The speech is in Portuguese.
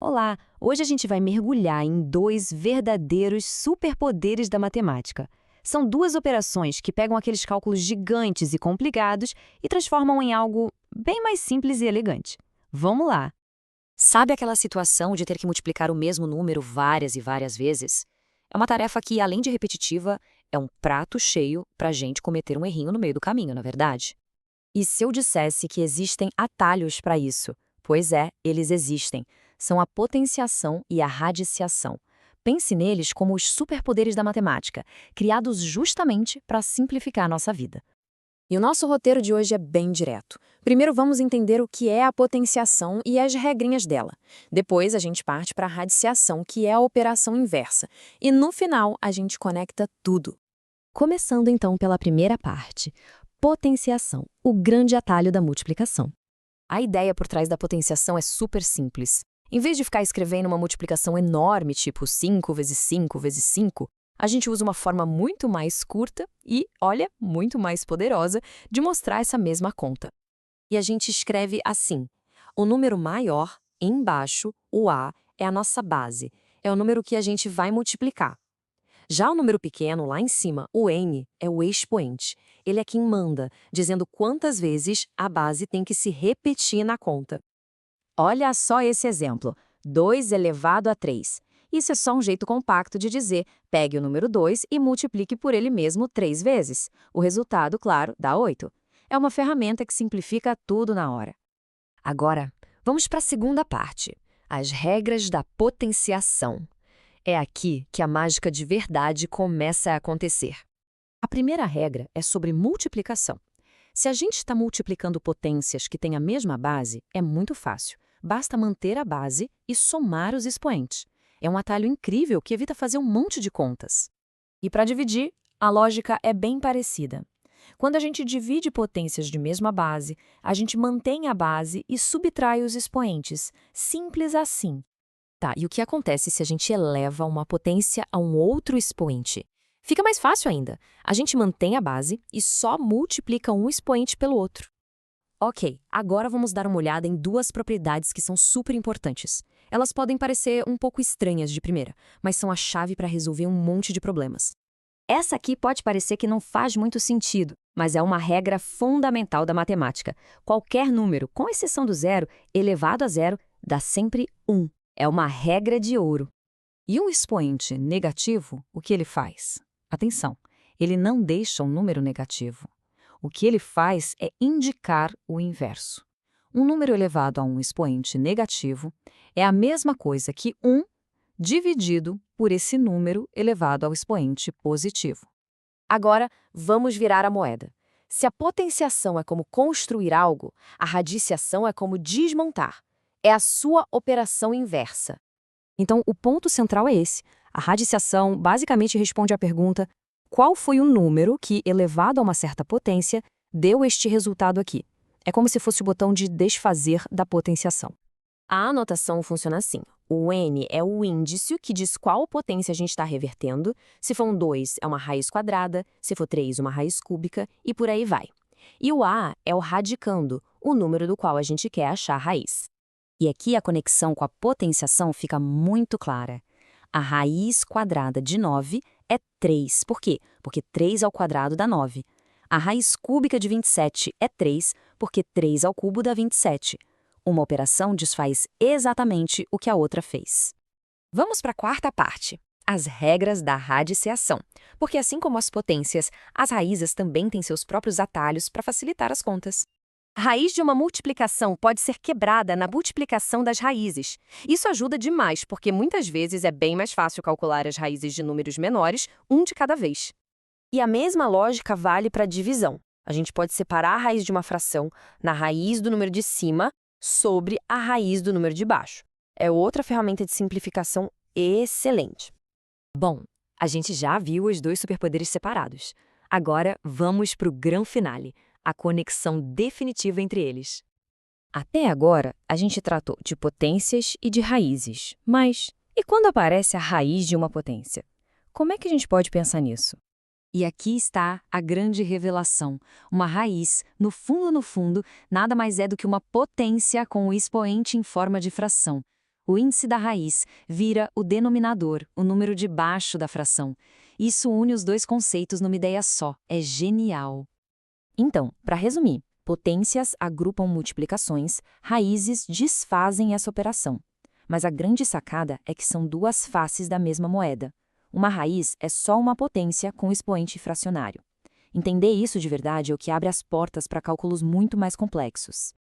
Olá! Hoje a gente vai mergulhar em dois verdadeiros superpoderes da matemática. São duas operações que pegam aqueles cálculos gigantes e complicados e transformam em algo bem mais simples e elegante. Vamos lá! Sabe aquela situação de ter que multiplicar o mesmo número várias e várias vezes? É uma tarefa que, além de repetitiva, é um prato cheio para a gente cometer um errinho no meio do caminho, não é verdade? E se eu dissesse que existem atalhos para isso? Pois é, eles existem. São a potenciação e a radiciação. Pense neles como os superpoderes da matemática, criados justamente para simplificar a nossa vida. E o nosso roteiro de hoje é bem direto. Primeiro vamos entender o que é a potenciação e as regrinhas dela. Depois a gente parte para a radiciação, que é a operação inversa. E no final a gente conecta tudo. Começando então pela primeira parte, potenciação, o grande atalho da multiplicação. A ideia por trás da potenciação é super simples. Em vez de ficar escrevendo uma multiplicação enorme, tipo 5 vezes 5 vezes 5, a gente usa uma forma muito mais curta e, olha, muito mais poderosa de mostrar essa mesma conta. E a gente escreve assim: o número maior, embaixo, o A, é a nossa base, é o número que a gente vai multiplicar. Já o número pequeno, lá em cima, o N, é o expoente. Ele é quem manda, dizendo quantas vezes a base tem que se repetir na conta. Olha só esse exemplo, 2 elevado a 3. Isso é só um jeito compacto de dizer, pegue o número 2 e multiplique por ele mesmo 3 vezes. O resultado, claro, dá 8. É uma ferramenta que simplifica tudo na hora. Agora, vamos para a segunda parte, as regras da potenciação. É aqui que a mágica de verdade começa a acontecer. A primeira regra é sobre multiplicação. Se a gente está multiplicando potências que têm a mesma base, é muito fácil. Basta manter a base e somar os expoentes. É um atalho incrível que evita fazer um monte de contas. E para dividir, a lógica é bem parecida. Quando a gente divide potências de mesma base, a gente mantém a base e subtrai os expoentes. Simples assim. Tá, e o que acontece se a gente eleva uma potência a um outro expoente? Fica mais fácil ainda. A gente mantém a base e só multiplica um expoente pelo outro. Ok, agora vamos dar uma olhada em duas propriedades que são super importantes. Elas podem parecer um pouco estranhas de primeira, mas são a chave para resolver um monte de problemas. Essa aqui pode parecer que não faz muito sentido, mas é uma regra fundamental da matemática. Qualquer número, com exceção do zero, elevado a zero, dá sempre 1. É uma regra de ouro. E um expoente negativo, o que ele faz? Atenção, ele não deixa um número negativo. O que ele faz é indicar o inverso. Um número elevado a um expoente negativo é a mesma coisa que 1 dividido por esse número elevado ao expoente positivo. Agora, vamos virar a moeda. Se a potenciação é como construir algo, a radiciação é como desmontar. É a sua operação inversa. Então, o ponto central é esse. A radiciação basicamente responde à pergunta: qual foi o número que, elevado a uma certa potência, deu este resultado aqui? É como se fosse o botão de desfazer da potenciação. A anotação funciona assim. O N é o índice que diz qual potência a gente está revertendo. Se for um 2, é uma raiz quadrada. Se for 3, uma raiz cúbica. E por aí vai. E o A é o radicando, o número do qual a gente quer achar a raiz. E aqui a conexão com a potenciação fica muito clara. A raiz quadrada de 9 é 3. Por quê? Porque 3 ao quadrado dá 9. A raiz cúbica de 27 é 3, porque 3 ao cubo dá 27. Uma operação desfaz exatamente o que a outra fez. Vamos para a quarta parte, as regras da radiciação. Porque assim como as potências, as raízes também têm seus próprios atalhos para facilitar as contas. A raiz de uma multiplicação pode ser quebrada na multiplicação das raízes. Isso ajuda demais, porque muitas vezes é bem mais fácil calcular as raízes de números menores, um de cada vez. E a mesma lógica vale para a divisão. A gente pode separar a raiz de uma fração na raiz do número de cima sobre a raiz do número de baixo. É outra ferramenta de simplificação excelente. Bom, a gente já viu os dois superpoderes separados. Agora vamos para o grande finale, a conexão definitiva entre eles. Até agora, a gente tratou de potências e de raízes. Mas e quando aparece a raiz de uma potência? Como é que a gente pode pensar nisso? E aqui está a grande revelação. Uma raiz, no fundo, nada mais é do que uma potência com o expoente em forma de fração. O índice da raiz vira o denominador, o número de baixo da fração. Isso une os dois conceitos numa ideia só. É genial. Então, para resumir, potências agrupam multiplicações, raízes desfazem essa operação. Mas a grande sacada é que são duas faces da mesma moeda. Uma raiz é só uma potência com expoente fracionário. Entender isso de verdade é o que abre as portas para cálculos muito mais complexos.